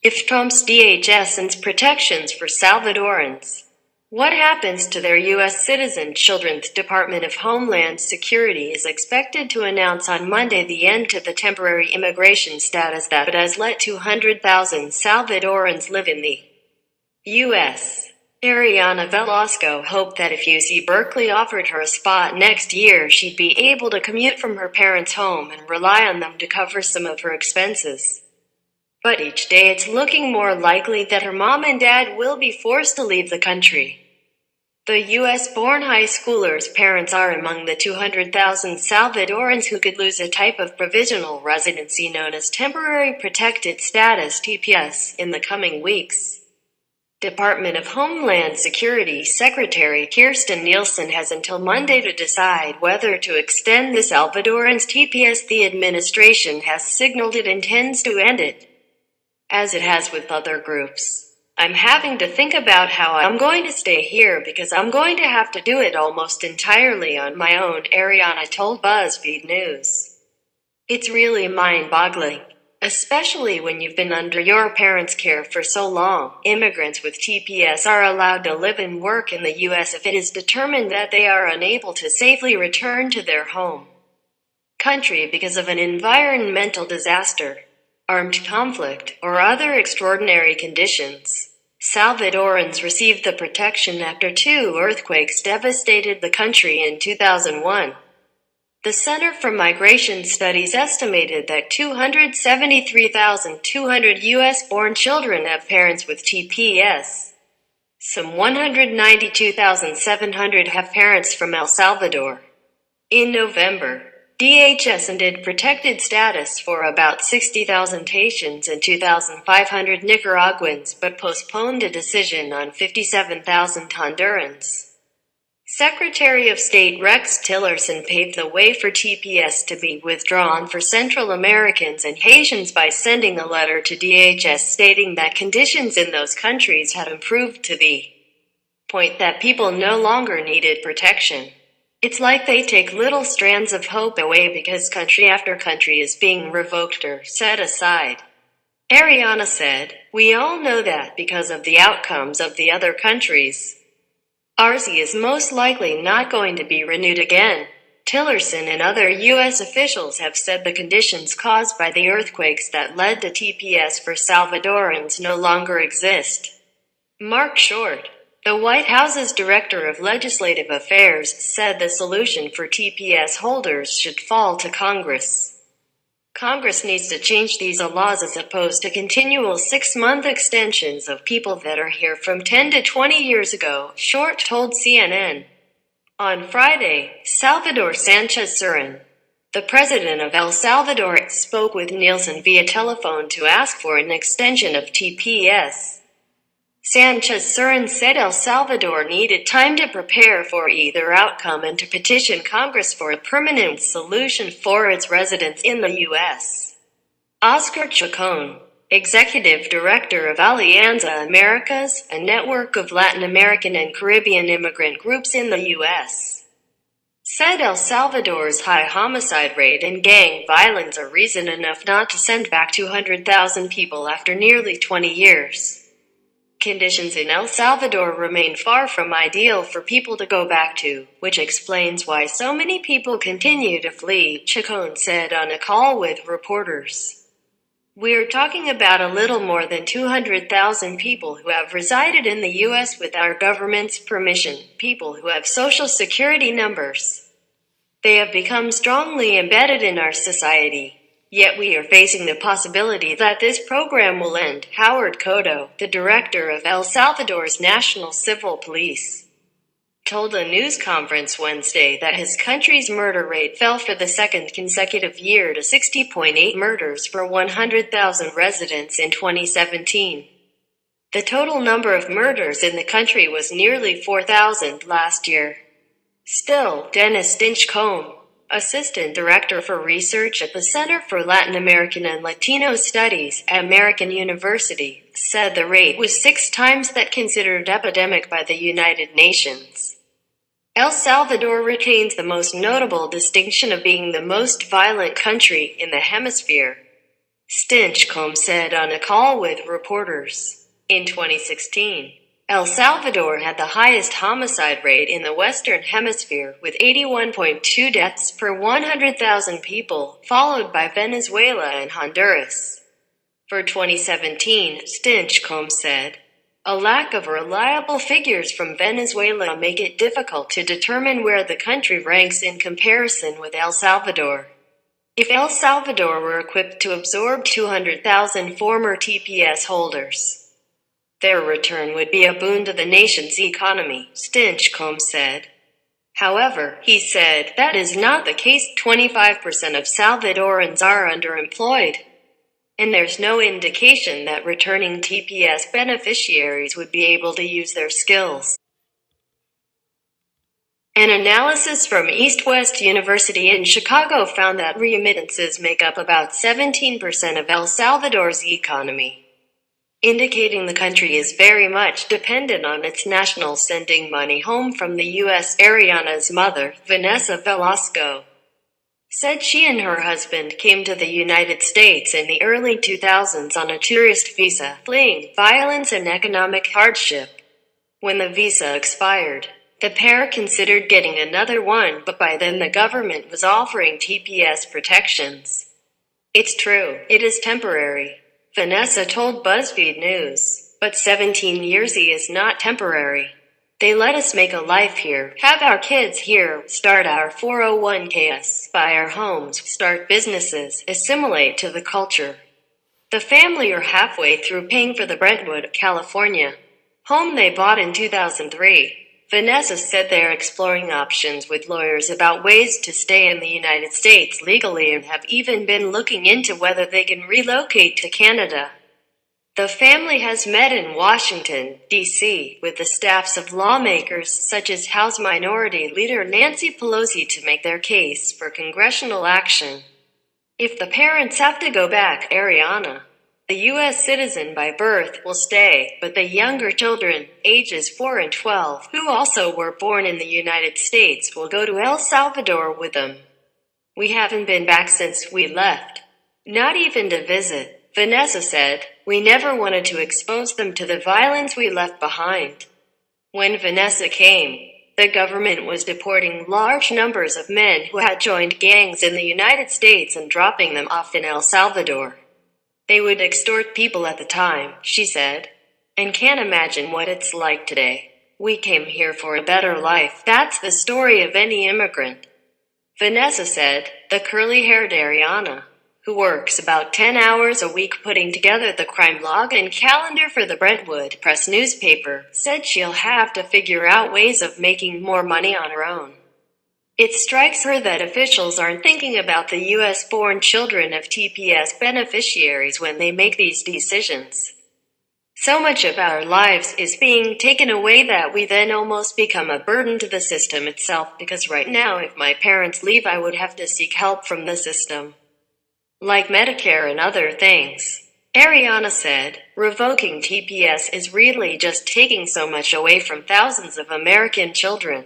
If Trump's DHS ends protections for Salvadorans, what happens to their U.S. citizen? ChildrenThe Department of Homeland Security is expected to announce on Monday the end to the temporary immigration status that has let 200,000 Salvadorans live in the U.S. Ariana Velasco hoped that if UC Berkeley offered her a spot next year, she'd be able to commute from her parents' home and rely on them to cover some of her expenses. But each day it's looking more likely that her mom and dad will be forced to leave the country. The U.S.-born high schooler's parents are among the 200,000 Salvadorans who could lose a type of provisional residency known as Temporary Protected Status (TPS) in the coming weeks. Department of Homeland Security Secretary Kirstjen Nielsen has until Monday to decide whether to extend the Salvadorans' TPS. The administration has signaled it intends to end it, as it has with other groups. I'm having to think about how I'm going to stay here because I'm going to have to do it almost entirely on my own, Ariana told BuzzFeed News. It's really mind-boggling, especially when you've been under your parents' care for so long. Immigrants with TPS are allowed to live and work in the U.S. if it is determined that they are unable to safely return to their home country because of an environmental disaster, armed conflict, or other extraordinary conditions. Salvadorans received the protection after 2 earthquakes devastated the country in 2001. The Center for Migration Studies estimated that 273,200 U.S.-born children have parents with TPS. Some 192,700 have parents from El Salvador. In November, DHS ended protected status for about 60,000 Haitians and 2,500 Nicaraguans, but postponed a decision on 57,000 Hondurans. Secretary of State Rex Tillerson paved the way for TPS to be withdrawn for Central Americans and Haitians by sending a letter to DHS stating that conditions in those countries had improved to the point that people no longer needed protection. It's like they take little strands of hope away because country after country is being revoked or set aside. Ariana said, "We all know that because of the outcomes of the other countries, ours is most likely not going to be renewed again." Tillerson and other U.S. officials have said the conditions caused by the earthquakes that led to TPS for Salvadorans no longer exist. Mark Short, the White House's Director of Legislative Affairs, said the solution for TPS holders should fall to Congress. Congress needs to change these laws as opposed to continual 6-month extensions of people that are here from 10 to 20 years ago, Short told CNN. On Friday, Salvador Sanchez Cerén, the president of El Salvador, spoke with Nielsen via telephone to ask for an extension of TPS. Sanchez Cerén said El Salvador needed time to prepare for either outcome and to petition Congress for a permanent solution for its residents in the U.S. Oscar Chacon, executive director of Alianza Americas, a network of Latin American and Caribbean immigrant groups in the U.S., said El Salvador's high homicide rate and gang violence are reason enough not to send back 200,000 people after nearly 20 years. Conditions in El Salvador remain far from ideal for people to go back to, which explains why so many people continue to flee, Chacon said on a call with reporters. "We're talking about a little more than 200,000 people who have resided in the U.S. with our government's permission, people who have Social Security numbers. They have become strongly embedded in our society. Yet we are facing the possibility that this program will end," Howard Cotto, the director of El Salvador's National Civil Police, told a news conference Wednesday that his country's murder rate fell for the second consecutive year to 60.8 murders per 100,000 residents in 2017. The total number of murders in the country was nearly 4,000 last year. Still, Dennis Stinchcombe, assistant director for research at the Center for Latin American and Latino Studies at American University, said the rate was 6 times that considered epidemic by the United Nations. El Salvador retains the most notable distinction of being the most violent country in the hemisphere. Stinchcombe said on a call with reporters. In 2016, El Salvador had the highest homicide rate in the Western Hemisphere, with 81.2 deaths per 100,000 people, followed by Venezuela and Honduras. For 2017, Stinchcombe said, "A lack of reliable figures from Venezuela make it difficult to determine where the country ranks in comparison with El Salvador. If El Salvador were equipped to absorb 200,000 former TPS holders, their return would be a boon to the nation's economy," Stinchcombe said. However, he said, that is not the case. 25% of Salvadorans are underemployed, and there's no indication that returning TPS beneficiaries would be able to use their skills. An analysis from East West University in Chicago found that remittances make up about 17% of El Salvador's economy, indicating the country is very much dependent on its nationals sending money home from the U.S. Ariana's mother, Vanessa Velasco, said she and her husband came to the United States in the early 2000s on a tourist visa, fleeing violence and economic hardship. When the visa expired, the pair considered getting another one, but by then the government was offering TPS protections. "It's true, it is temporary," Vanessa told BuzzFeed News, "but 17 years is not temporary. They let us make a life here, have our kids here, start our 401ks, buy our homes, start businesses, assimilate to the culture. The family are halfway through paying for the Brentwood, California home they bought in 2003. Vanessa said they're exploring options with lawyers about ways to stay in the United States legally and have even been looking into whether they can relocate to Canada. The family has met in Washington, D.C., with the staffs of lawmakers such as House Minority Leader Nancy Pelosi to make their case for congressional action. If the parents have to go back, Ariana, the U.S. citizen by birth, will stay, but the younger children, ages 4 and 12, who also were born in the United States, will go to El Salvador with them. "We haven't been back since we left. Not even to visit," Vanessa said. "We never wanted to expose them to the violence we left behind." When Vanessa came, the government was deporting large numbers of men who had joined gangs in the United States and dropping them off in El Salvador. "They would extort people at the time," she said, "and can't imagine what it's like today. We came here for a better life. That's the story of any immigrant," Vanessa said. The curly-haired Ariana, who works about 10 hours a week putting together the crime log and calendar for the Brentwood Press newspaper, said she'll have to figure out ways of making more money on her own. It strikes her that officials aren't thinking about the U.S.-born children of TPS beneficiaries when they make these decisions. "So much of our lives is being taken away that we then almost become a burden to the system itself, because right now if my parents leave I would have to seek help from the system, like Medicare and other things," Ariana said. "Revoking TPS is really just taking so much away from thousands of American children."